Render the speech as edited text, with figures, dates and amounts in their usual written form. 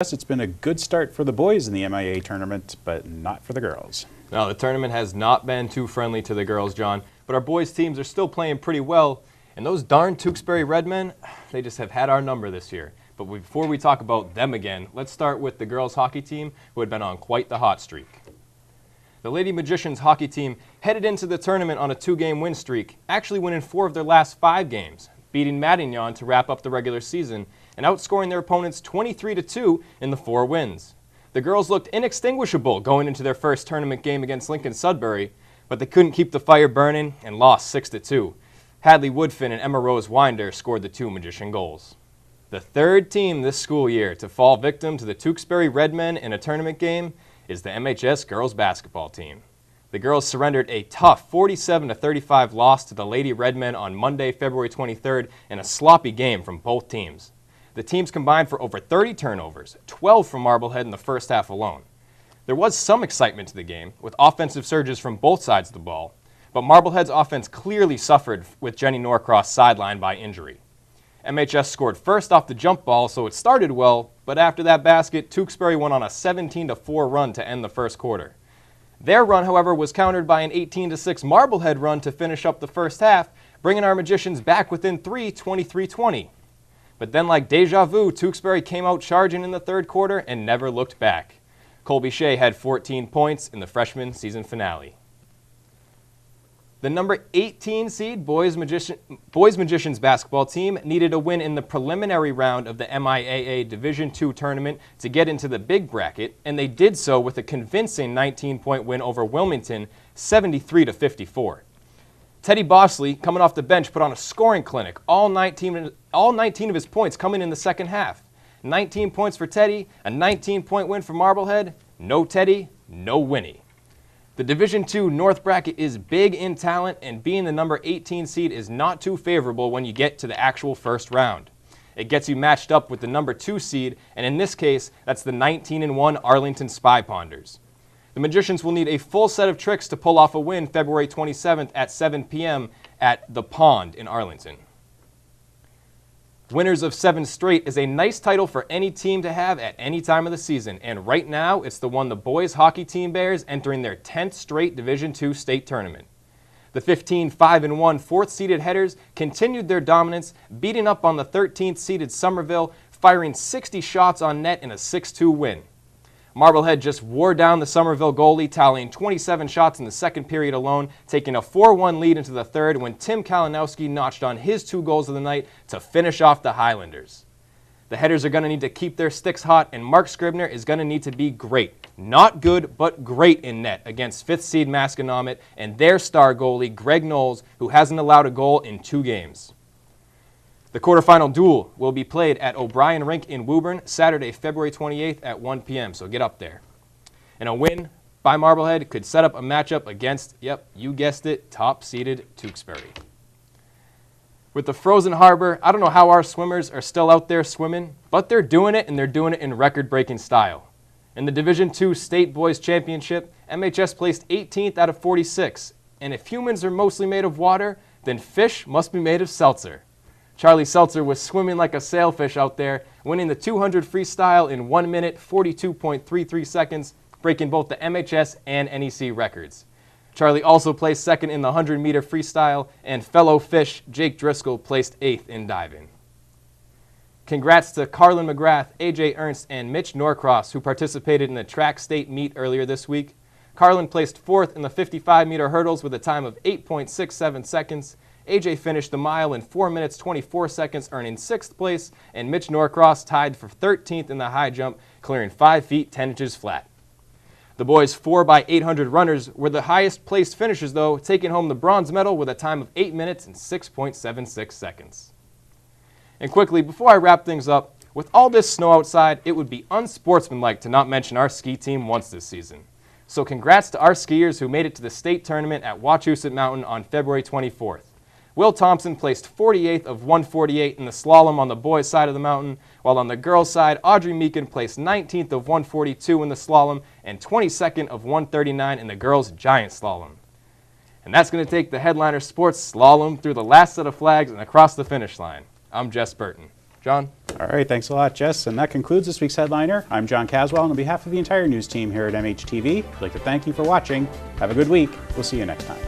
Yes, it's been a good start for the boys in the MIA tournament, but not for the girls. No, the tournament has not been too friendly to the girls, John, but our boys' teams are still playing pretty well, and those darn Tewksbury Redmen, they just have had our number this year. But before we talk about them again, let's start with the girls' hockey team, who had been on quite the hot streak. The Lady Magicians hockey team headed into the tournament on a 2-game win streak, actually winning 4 of their last 5 games, beating Matignon to wrap up the regular season, and outscoring their opponents 23-2 in the 4 wins. The girls looked inextinguishable going into their first tournament game against Lincoln Sudbury, but they couldn't keep the fire burning and lost 6-2. Hadley Woodfin and Emma Rose Winder scored the 2 Magician goals. The third team this school year to fall victim to the Tewksbury Redmen in a tournament game is the MHS girls basketball team. The girls surrendered a tough 47-35 loss to the Lady Redmen on Monday, February 23rd in a sloppy game from both teams. The teams combined for over 30 turnovers, 12 from Marblehead in the first half alone. There was some excitement to the game, with offensive surges from both sides of the ball, but Marblehead's offense clearly suffered with Jenny Norcross sidelined by injury. MHS scored first off the jump ball, so it started well, but after that basket, Tewksbury went on a 17-4 run to end the first quarter. Their run, however, was countered by an 18-6 Marblehead run to finish up the first half, bringing our Magicians back within 3, 23-20. But then, like deja vu, Tewksbury came out charging in the third quarter and never looked back. Colby Shea had 14 points in the freshman season finale. The number 18 seed Boys Magicians basketball team needed a win in the preliminary round of the MIAA Division II tournament to get into the big bracket, and they did so with a convincing 19-point win over Wilmington, 73-54. Teddy Bosley, coming off the bench, put on a scoring clinic, all 19 of his points coming in the second half. 19 points for Teddy, a 19-point win for Marblehead. No Teddy, no Winnie. The Division II North bracket is big in talent, and being the number 18 seed is not too favorable when you get to the actual first round. It gets you matched up with the number 2 seed, and in this case, that's the 19-1 Arlington Spy Ponders. The Magicians will need a full set of tricks to pull off a win February 27th at 7 p.m. at The Pond in Arlington. Winners of 7 straight is a nice title for any team to have at any time of the season, and right now it's the one the boys hockey team bears entering their 10th straight Division II state tournament. The 15-5-1 4th-seeded Headers continued their dominance, beating up on the 13th-seeded Somerville, firing 60 shots on net in a 6-2 win. Marblehead just wore down the Somerville goalie, tallying 27 shots in the second period alone, taking a 4-1 lead into the third when Tim Kalinowski notched on his 2 goals of the night to finish off the Highlanders. The Headers are going to need to keep their sticks hot, and Mark Scribner is going to need to be great. Not good, but great in net against 5th seed Masconomet and their star goalie, Greg Knowles, who hasn't allowed a goal in 2 games. The quarterfinal duel will be played at O'Brien Rink in Woburn Saturday, February 28th at 1 p.m., so get up there. And a win by Marblehead could set up a matchup against, yep, you guessed it, top-seeded Tewksbury. With the frozen harbor, I don't know how our swimmers are still out there swimming, but they're doing it, and they're doing it in record-breaking style. In the Division II State Boys Championship, MHS placed 18th out of 46, and if humans are mostly made of water, then fish must be made of seltzer. Charlie Seltzer was swimming like a sailfish out there, winning the 200 freestyle in 1 minute, 42.33 seconds, breaking both the MHS and NEC records. Charlie also placed second in the 100-meter freestyle, and fellow fish Jake Driscoll placed 8th in diving. Congrats to Carlin McGrath, AJ Ernst, and Mitch Norcross, who participated in the track state meet earlier this week. Carlin placed 4th in the 55-meter hurdles with a time of 8.67 seconds. AJ finished the mile in 4 minutes 24 seconds, earning 6th place, and Mitch Norcross tied for 13th in the high jump, clearing 5 feet 10 inches flat. The boys' 4x800 runners were the highest placed finishers, though, taking home the bronze medal with a time of 8 minutes and 6.76 seconds. And quickly, before I wrap things up, with all this snow outside, it would be unsportsmanlike to not mention our ski team once this season. So congrats to our skiers who made it to the state tournament at Wachusett Mountain on February 24th. Will Thompson placed 48th of 148 in the slalom on the boys' side of the mountain, while on the girls' side, Audrey Meekin placed 19th of 142 in the slalom and 22nd of 139 in the girls' giant slalom. And that's going to take the Headliner Sports slalom through the last set of flags and across the finish line. I'm Jess Burton. John? All right, thanks a lot, Jess. And that concludes this week's Headliner. I'm John Caswell, and on behalf of the entire news team here at MHTV, I'd like to thank you for watching. Have a good week. We'll see you next time.